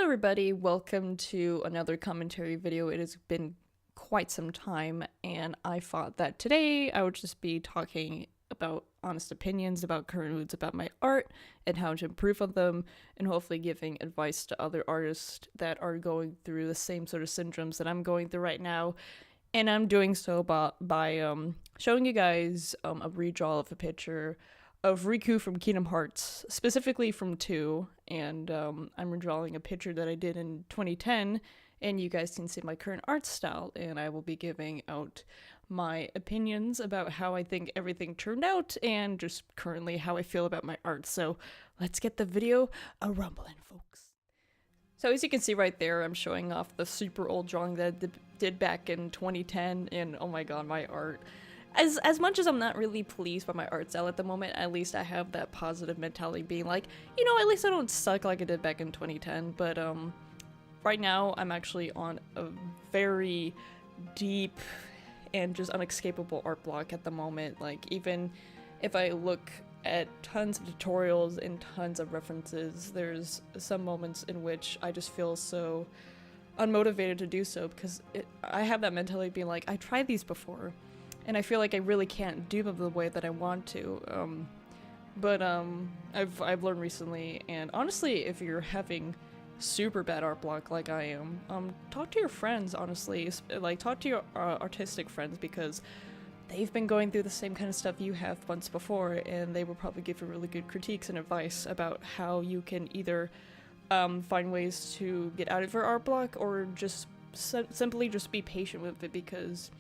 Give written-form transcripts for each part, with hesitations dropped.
everybody, welcome to another commentary video. It has been quite some time, and I thought that today I would just be talking about honest opinions about current moods about my art and how to improve on them, and hopefully giving advice to other artists that are going through the same sort of syndromes that I'm going through right now. And I'm doing so by showing you guys a redraw of a picture of Riku from Kingdom Hearts, specifically from 2, and I'm redrawing a picture that I did in 2010, and you guys can see my current art style, and I will be giving out my opinions about how I think everything turned out, and just currently how I feel about my art. So let's get the video a-rumbling, folks. So as you can see right there, I'm showing off the super old drawing that I did back in 2010, and oh my god, my art. As much as I'm not really pleased by my art style at the moment, at least I have that positive mentality being like, you know, at least I don't suck like I did back in 2010, but right now I'm actually on a very deep and just unescapable art block at the moment. Like, even if I look at tons of tutorials and tons of references, there's some moments in which I just feel so unmotivated to do so, because I have that mentality being like, I tried these before, and I feel like I really can't do them the way that I want to. But I've learned recently, and honestly, if you're having super bad art block like I am, talk to your friends, honestly. Like, talk to your artistic friends, because they've been going through the same kind of stuff you have once before, and they will probably give you really good critiques and advice about how you can either find ways to get out of your art block, or just simply just be patient with it, because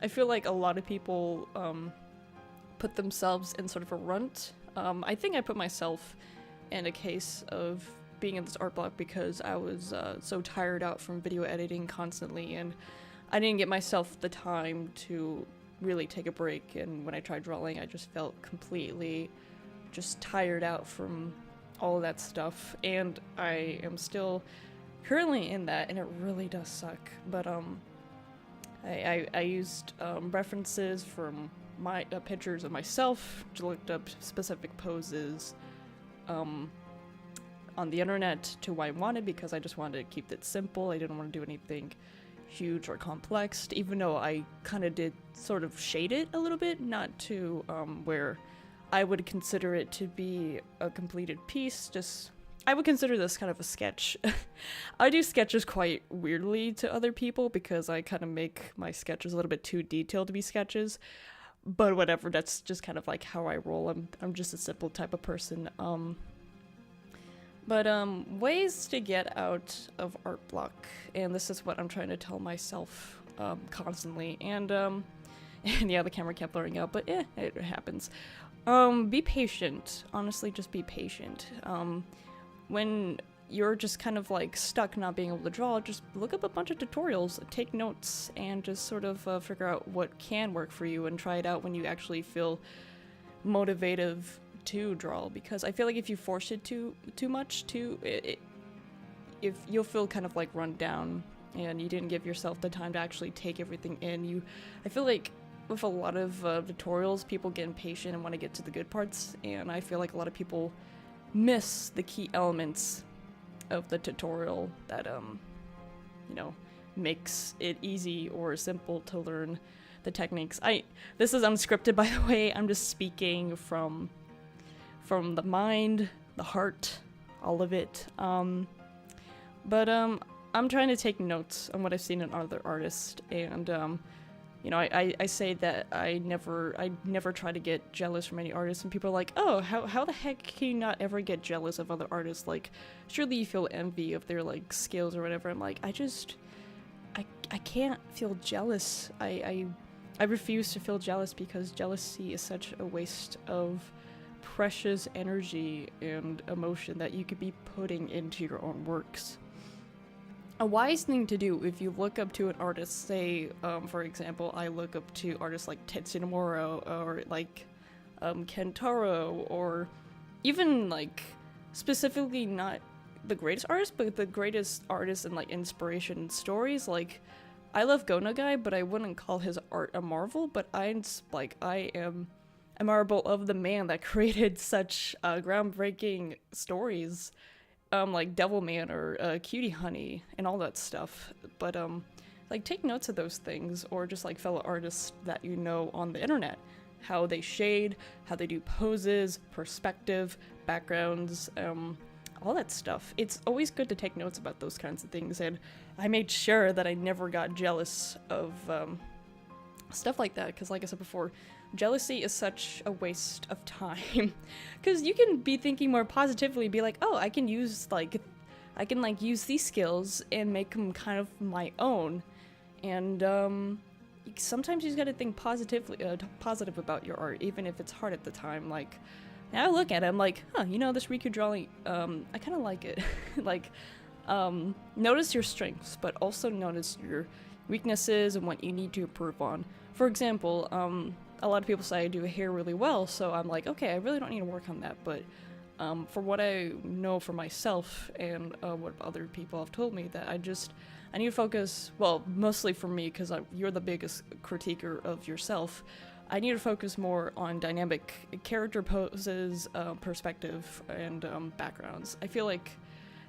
I feel like a lot of people put themselves in sort of a rut. I think I put myself in a case of being in this art block because I was so tired out from video editing constantly, and I didn't get myself the time to really take a break, and when I tried drawing, I just felt completely just tired out from all of that stuff, and I am still currently in that, and it really does suck. But I used references from my pictures of myself, looked up specific poses on the internet to what I wanted, because I just wanted to keep it simple. I didn't want to do anything huge or complex, even though I kind of did sort of shade it a little bit, not to where I would consider it to be a completed piece. Just, I would consider this kind of a sketch. I do sketches quite weirdly to other people, because I kind of make my sketches a little bit too detailed to be sketches, but whatever, that's just kind of like how I roll. I'm just a simple type of person. But ways to get out of art block, and this is what I'm trying to tell myself constantly, and yeah, the camera kept blurring out, but it happens. Be patient. Honestly, just be patient. When you're just kind of like stuck not being able to draw, just look up a bunch of tutorials, take notes, and just sort of figure out what can work for you, and try it out when you actually feel motivative to draw, because I feel like if you force it too much, if you'll feel kind of like run down, and you didn't give yourself the time to actually take everything in. I feel like with a lot of tutorials, people get impatient and want to get to the good parts, and I feel like a lot of people miss the key elements of the tutorial that you know, makes it easy or simple to learn the techniques. This is unscripted, by the way. I'm just speaking from the mind, the heart, all of it. But I'm trying to take notes on what I've seen in other artists, and you know, I say that I never try to get jealous from any artist, and people are like, oh, how the heck can you not ever get jealous of other artists? Like, surely you feel envy of their like skills or whatever. I'm like, I can't feel jealous. I refuse to feel jealous, because jealousy is such a waste of precious energy and emotion that you could be putting into your own works. A wise thing to do if you look up to an artist, say, for example, I look up to artists like Tetsuya Nomura, or like Kentaro, or even like specifically not the greatest artist, but the greatest artist and like inspiration stories. Like, I love Go No Guy, but I wouldn't call his art a marvel, but I am a marvel of the man that created such groundbreaking stories like Devilman or Cutie Honey and all that stuff. But like take notes of those things, or just like fellow artists that you know on the internet, how they shade, how they do poses, perspective, backgrounds, all that stuff. It's always good to take notes about those kinds of things, and I made sure that I never got jealous of stuff like that, because like I said before, jealousy is such a waste of time. Because you can be thinking more positively, be like, oh, I can use use these skills and make them kind of my own. And sometimes you just gotta think positively, positive about your art, even if it's hard at the time. Like, and I look at it, I'm like, huh, you know, this Riku drawing, I kind of like it. Like, notice your strengths, but also notice your weaknesses and what you need to improve on. For example, a lot of people say I do hair really well, so I'm like, okay, I really don't need to work on that, but for what I know for myself and what other people have told me, that I need to focus, well, mostly for me, because you're the biggest critiquer of yourself. I need to focus more on dynamic character poses, perspective, and backgrounds. I feel like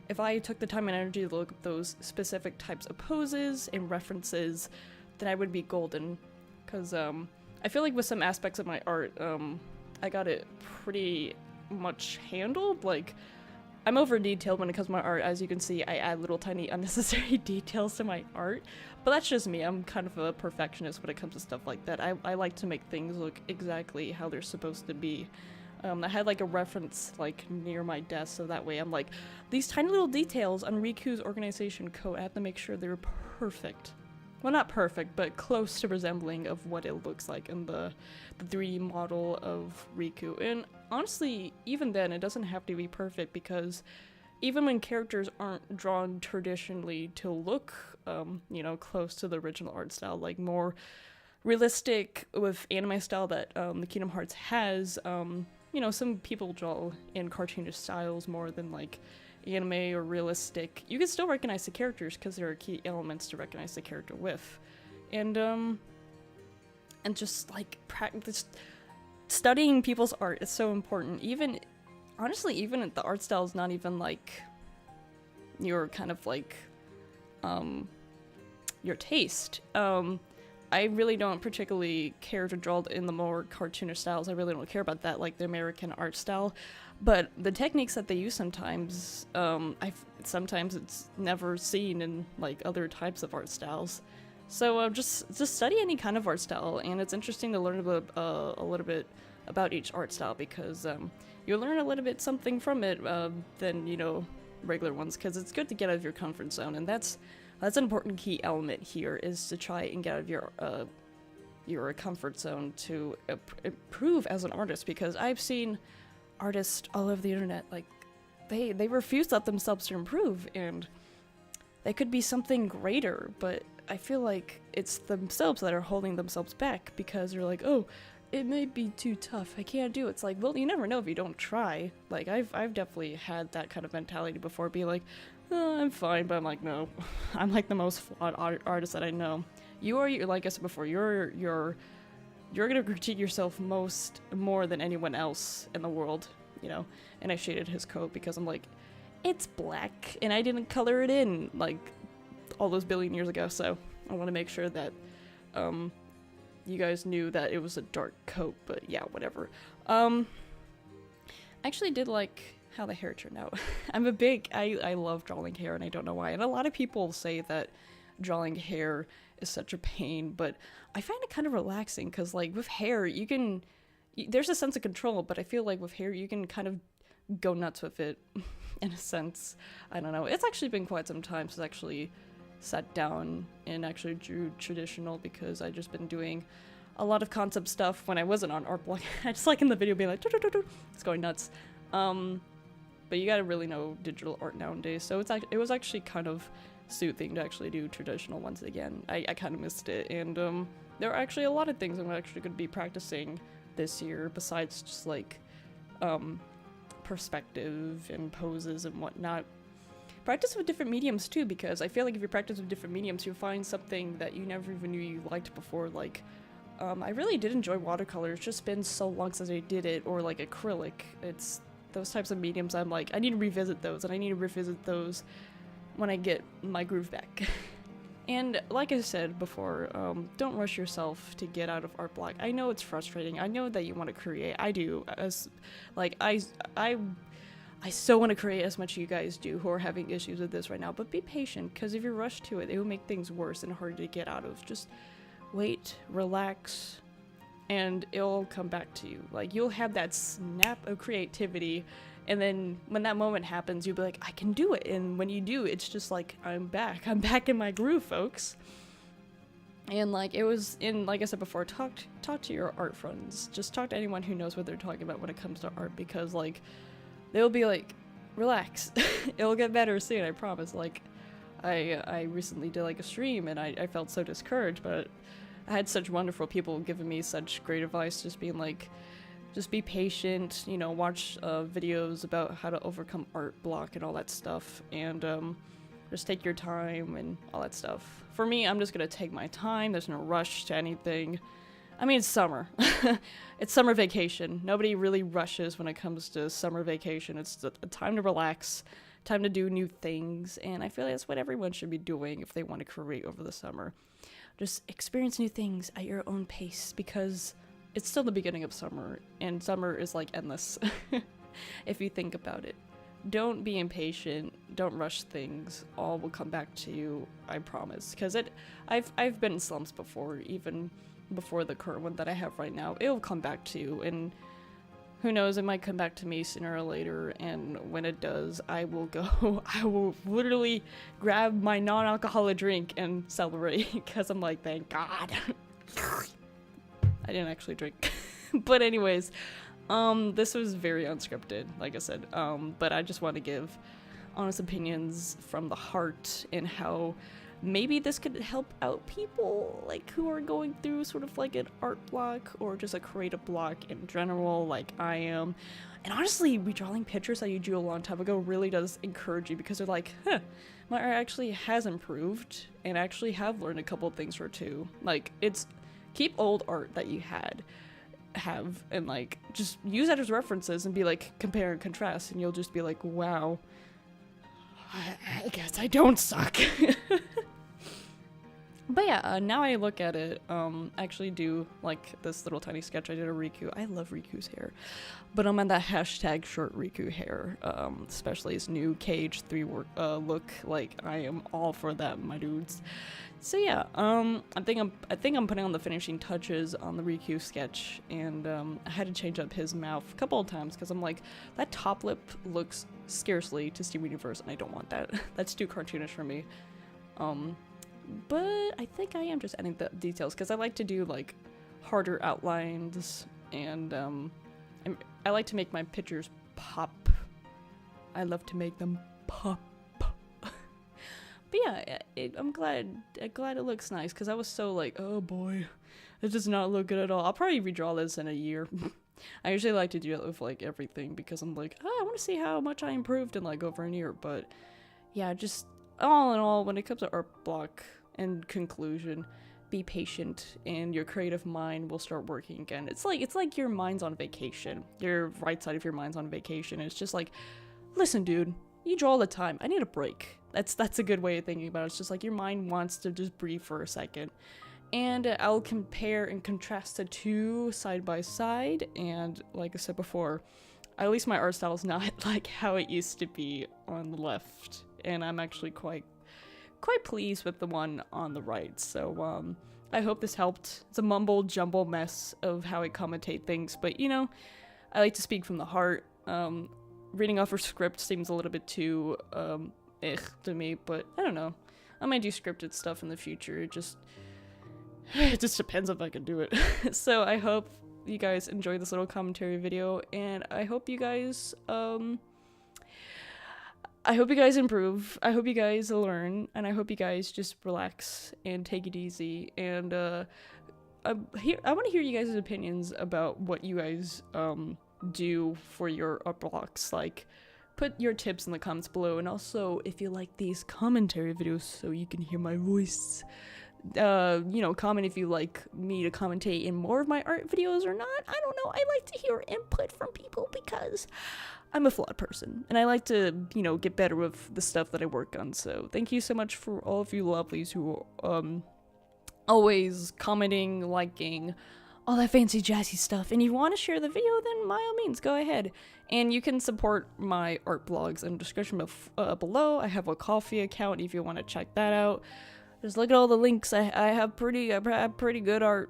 if I took the time and energy to look at those specific types of poses and references, then I would be golden. Because I feel like with some aspects of my art, I got it pretty much handled. Like, I'm over detailed when it comes to my art. As you can see, I add little tiny unnecessary details to my art, but that's just me. I'm kind of a perfectionist when it comes to stuff like that. I like to make things look exactly how they're supposed to be. I had like a reference like near my desk, so that way I'm like, these tiny little details on Riku's organization code, I have to make sure they're perfect. Well, not perfect, but close to resembling of what it looks like in the 3D model of Riku. And honestly, even then, it doesn't have to be perfect, because even when characters aren't drawn traditionally to look, you know, close to the original art style, like more realistic with anime style that the Kingdom Hearts has, you know, some people draw in cartoonish styles more than like anime or realistic. You can still recognize the characters because there are key elements to recognize the character with, and just like practice studying people's art is so important. Even honestly, even if the art style is not even like your kind of like your taste. I really don't particularly care to draw in the more cartoonish styles. I really don't care about that, like the American art style. But the techniques that they use sometimes, sometimes it's never seen in like other types of art styles. So just study any kind of art style, and it's interesting to learn a little bit about each art style, because you'll learn a little bit something from it than, you know, regular ones, because it's good to get out of your comfort zone, and that's an important key element here, is to try and get out of your comfort zone to improve as an artist, because I've seen artists all over the internet, like, they refuse to let themselves to improve, and they could be something greater, but I feel like it's themselves that are holding themselves back, because they're like, oh, it may be too tough, I can't do it. It's like, well, you never know if you don't try. Like, I've definitely had that kind of mentality before, be like, oh, I'm fine, but I'm like, no, I'm like the most flawed artist that I know. Like I said before, you're gonna critique yourself more than anyone else in the world, you know. And I shaded his coat because I'm like, it's black, and I didn't color it in like all those billion years ago, so I want to make sure that you guys knew that it was a dark coat. But yeah, whatever. I actually did like how the hair turned out. I love drawing hair, and I don't know why. And a lot of people say that drawing hair is such a pain, but I find it kind of relaxing, because like with hair, there's a sense of control, but I feel like with hair, you can kind of go nuts with it in a sense. I don't know. It's actually been quite some time since I actually sat down and actually drew traditional, because I just been doing a lot of concept stuff when I wasn't on art block. I just like in the video being like, it's going nuts. But you gotta really know digital art nowadays, so it was actually kind of soothing to actually do traditional once again. I kind of missed it, and there are actually a lot of things I'm actually going to be practicing this year, besides just like perspective and poses and whatnot. Practice with different mediums too, because I feel like if you practice with different mediums, you'll find something that you never even knew you liked before. Like, I really did enjoy watercolor. It's just been so long since I did it, or like acrylic. those types of mediums, I'm like, I need to revisit those, and I need to revisit those when I get my groove back. And like I said before, don't rush yourself to get out of art block. I know it's frustrating. I know that you want to create. I do. As like I so want to create as much as you guys do who are having issues with this right now. But be patient, because if you rush to it, it will make things worse and harder to get out of. Just wait, relax, and it'll come back to you. Like, you'll have that snap of creativity, and then when that moment happens, you'll be like, I can do it. And when you do, it's just like, I'm back in my groove, folks. And like, it was in, like I said before, talk to your art friends. Just talk to anyone who knows what they're talking about when it comes to art, because like, they'll be like, relax, it'll get better soon, I promise. Like, I recently did like a stream, and I felt so discouraged, but I had such wonderful people giving me such great advice, just being like, just be patient, you know, watch videos about how to overcome art block and all that stuff, and just take your time and all that stuff. For me, I'm just gonna take my time. There's no rush to anything. I mean, it's summer. It's summer vacation. Nobody really rushes when it comes to summer vacation. It's a time to relax, time to do new things, and I feel like that's what everyone should be doing if they want to create over the summer. Just experience new things at your own pace, because it's still the beginning of summer, and summer is like endless if you think about it. Don't be impatient, don't rush things, all will come back to you, I promise. Because I've been in slumps before, even before the current one that I have right now. It'll come back to you, and who knows, it might come back to me sooner or later, and when it does, I will literally grab my non-alcoholic drink and celebrate, because I'm like, thank God. I didn't actually drink. But anyways, this was very unscripted, like I said, but I just want to give honest opinions from the heart, and how maybe this could help out people like who are going through sort of like an art block, or just a creative block in general, like I am. And honestly, redrawing pictures that you drew a long time ago really does encourage you, because they're like, huh, my art actually has improved, and I actually have learned a couple things or two. Like, it's keep old art that you have and like just use that as references, and be like, compare and contrast, and you'll just be like, wow, I guess I don't suck. But yeah, now I look at it, I actually do like this little tiny sketch I did of Riku. I love Riku's hair, but I'm on that hashtag short Riku hair, especially his new KH3 look. Like, I am all for that, my dudes. So yeah, I think I'm putting on the finishing touches on the Riku sketch, and I had to change up his mouth a couple of times, because I'm like, that top lip looks scarcely to Steven Universe, and I don't want that. That's too cartoonish for me. But I think I am just adding the details, because I like to do like harder outlines, and I like to make my pictures pop. I love to make them pop. But yeah, I'm glad it looks nice, because I was so like, oh boy, it does not look good at all. I'll probably redraw this in a year. I usually like to do it with like everything, because I'm like, oh, I want to see how much I improved in like over a year. But yeah, just all in all, when it comes to art block, in conclusion, be patient, and your creative mind will start working again. It's like your mind's on vacation. Your right side of your mind's on vacation. It's just like, listen, dude, you draw all the time. I need a break. That's a good way of thinking about it. It's just like your mind wants to just breathe for a second. And I'll compare and contrast the two side by side, and like I said before, at least my art style is not like how it used to be on the left, and I'm actually quite pleased with the one on the right. So I hope this helped. It's a mumble jumble mess of how I commentate things, but you know, I like to speak from the heart. Reading off a script seems a little bit too to me, but I don't know. I might do scripted stuff in the future. It just depends if I can do it. So I hope you guys enjoyed this little commentary video, and I hope you guys improve. I hope you guys learn, and I hope you guys just relax and take it easy. And I want to hear you guys' opinions about what you guys do for your art blocks. Like, put your tips in the comments below, and also if you like these commentary videos so you can hear my voice, You know, comment if you like me to commentate in more of my art videos or not. I don't know. I like to hear input from people because I'm a flawed person and I like to, you know, get better with the stuff that I work on. So thank you so much for all of you lovelies who always commenting, liking, all that fancy jazzy stuff. And if you want to share the video, then by all means, go ahead. And you can support my art blogs in the description below. I have a Ko-fi account if you want to check that out. Just look at all the links. I have pretty good art,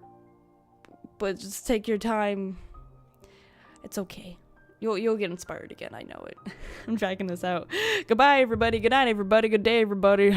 but just take your time. It's okay. You'll get inspired again. I know it. I'm tracking this out. Goodbye, everybody. Good night, everybody. Good day, everybody.